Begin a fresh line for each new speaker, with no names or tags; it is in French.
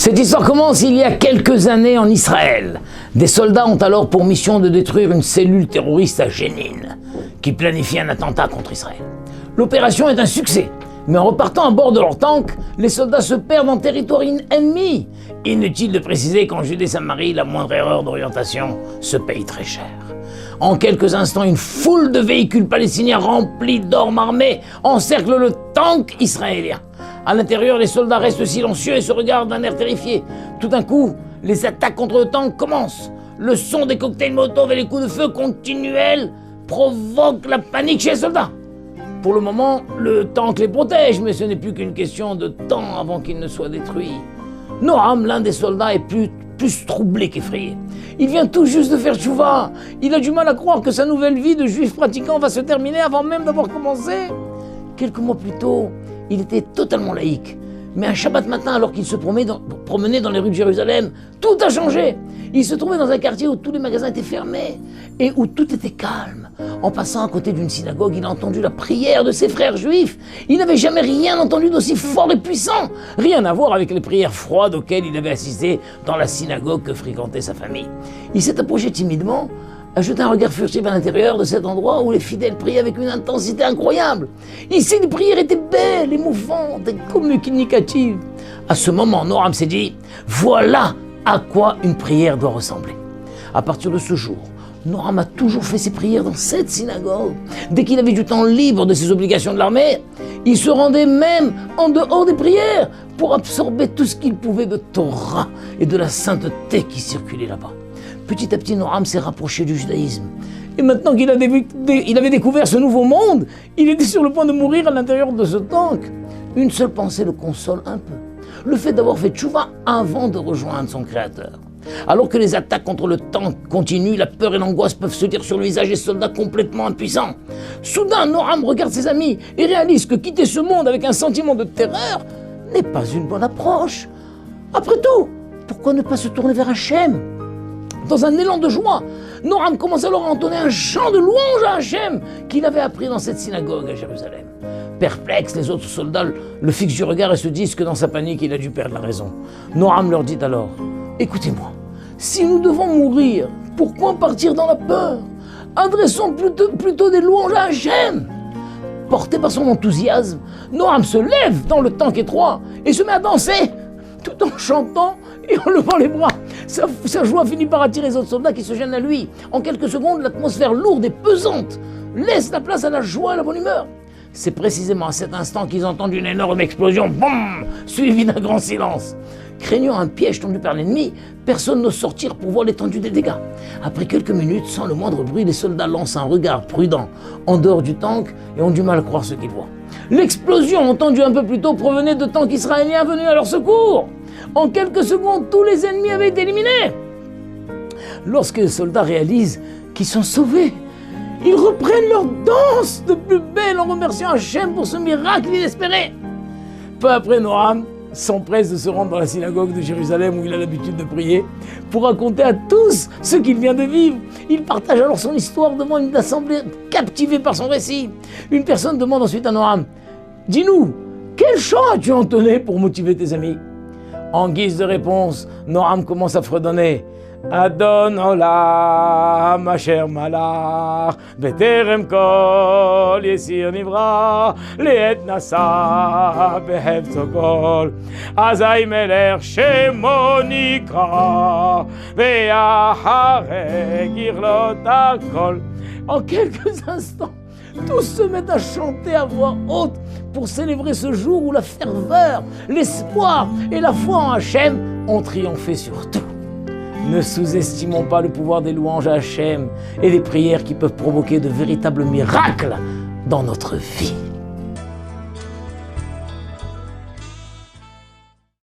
Cette histoire commence il y a quelques années en Israël. Des soldats ont alors pour mission de détruire une cellule terroriste à Jénine, qui planifie un attentat contre Israël. L'opération est un succès, mais en repartant à bord de leur tank, les soldats se perdent en territoire ennemi. Inutile de préciser qu'en Judée-Samarie, la moindre erreur d'orientation se paye très cher. En quelques instants, une foule de véhicules palestiniens remplis d'armes armées encercle le tank israélien. À l'intérieur, les soldats restent silencieux et se regardent d'un air terrifié. Tout d'un coup, les attaques contre le tank commencent. Le son des cocktails Molotov et les coups de feu continuels provoquent la panique chez les soldats. Pour le moment, le tank les protège, mais ce n'est plus qu'une question de temps avant qu'il ne soit détruit. Noam, l'un des soldats, est plus troublé qu'effrayé. Il vient tout juste de faire tchouva. Il a du mal à croire que sa nouvelle vie de juif pratiquant va se terminer avant même d'avoir commencé. Quelques mois plus tôt, il était totalement laïque. Mais un Shabbat matin, alors qu'il se promenait dans les rues de Jérusalem, tout a changé. Il se trouvait dans un quartier où tous les magasins étaient fermés et où tout était calme. En passant à côté d'une synagogue, il a entendu la prière de ses frères juifs. Il n'avait jamais rien entendu d'aussi fort et puissant. Rien à voir avec les prières froides auxquelles il avait assisté dans la synagogue que fréquentait sa famille. Il s'est approché timidement, a jeté un regard furtif à l'intérieur de cet endroit où les fidèles priaient avec une intensité incroyable. Ici, les prières étaient belles, émouvantes et communicatives. À ce moment, Noam s'est dit « Voilà à quoi une prière doit ressembler ». À partir de ce jour, Noam a toujours fait ses prières dans cette synagogue. Dès qu'il avait du temps libre de ses obligations de l'armée, il se rendait même en dehors des prières pour absorber tout ce qu'il pouvait de Torah et de la sainteté qui circulait là-bas. Petit à petit, Noam s'est rapproché du judaïsme. Et maintenant qu'il avait découvert ce nouveau monde, il était sur le point de mourir à l'intérieur de ce tank. Une seule pensée le console un peu. Le fait d'avoir fait tchouva avant de rejoindre son créateur. Alors que les attaques contre le tank continuent, la peur et l'angoisse peuvent se lire sur le visage des soldats complètement impuissants. Soudain, Noam regarde ses amis et réalise que quitter ce monde avec un sentiment de terreur n'est pas une bonne approche. Après tout, pourquoi ne pas se tourner vers Hachem ? Dans un élan de joie, Noam commence alors à entonner un chant de louange à Hachem qu'il avait appris dans cette synagogue à Jérusalem. Perplexe, les autres soldats le fixent du regard et se disent que dans sa panique, il a dû perdre la raison. Noam leur dit alors « Écoutez-moi, si nous devons mourir, pourquoi partir dans la peur? Adressons plutôt des louanges à Hachem !» Porté par son enthousiasme, Noam se lève dans le tank étroit et se met à danser, tout en chantant et en levant les bras. Sa joie finit par attirer les autres soldats qui se gênent à lui. En quelques secondes, l'atmosphère lourde et pesante laisse la place à la joie et à la bonne humeur. C'est précisément à cet instant qu'ils entendent une énorme explosion, boum, suivie d'un grand silence. Craignant un piège tendu par l'ennemi, personne n'ose sortir pour voir l'étendue des dégâts. Après quelques minutes, sans le moindre bruit, les soldats lancent un regard prudent en dehors du tank et ont du mal à croire ce qu'ils voient. L'explosion entendue un peu plus tôt provenait de tanks israéliens venus à leur secours. En quelques secondes, tous les ennemis avaient été éliminés. Lorsque les soldats réalisent qu'ils sont sauvés, ils reprennent leur danse de plus belle en remerciant Hachem pour ce miracle inespéré. Peu après, Noam s'empresse de se rendre dans la synagogue de Jérusalem où il a l'habitude de prier pour raconter à tous ce qu'il vient de vivre. Il partage alors son histoire devant une assemblée captivée par son récit. Une personne demande ensuite à Noam « Dis-nous, quel chant as-tu entonné pour motiver tes amis ?» En guise de réponse, Noam commence à fredonner « Adon olam asher malach beterem kol yesir nivra leet nasa behevzo kol azay melech shemo nikra ve'acharei girlot hakol » En quelques instants, tous se mettent à chanter à voix haute pour célébrer ce jour où la ferveur, l'espoir et la foi en Hachem ont triomphé sur tout. Ne sous-estimons pas le pouvoir des louanges à Hachem et des prières qui peuvent provoquer de véritables miracles dans notre vie.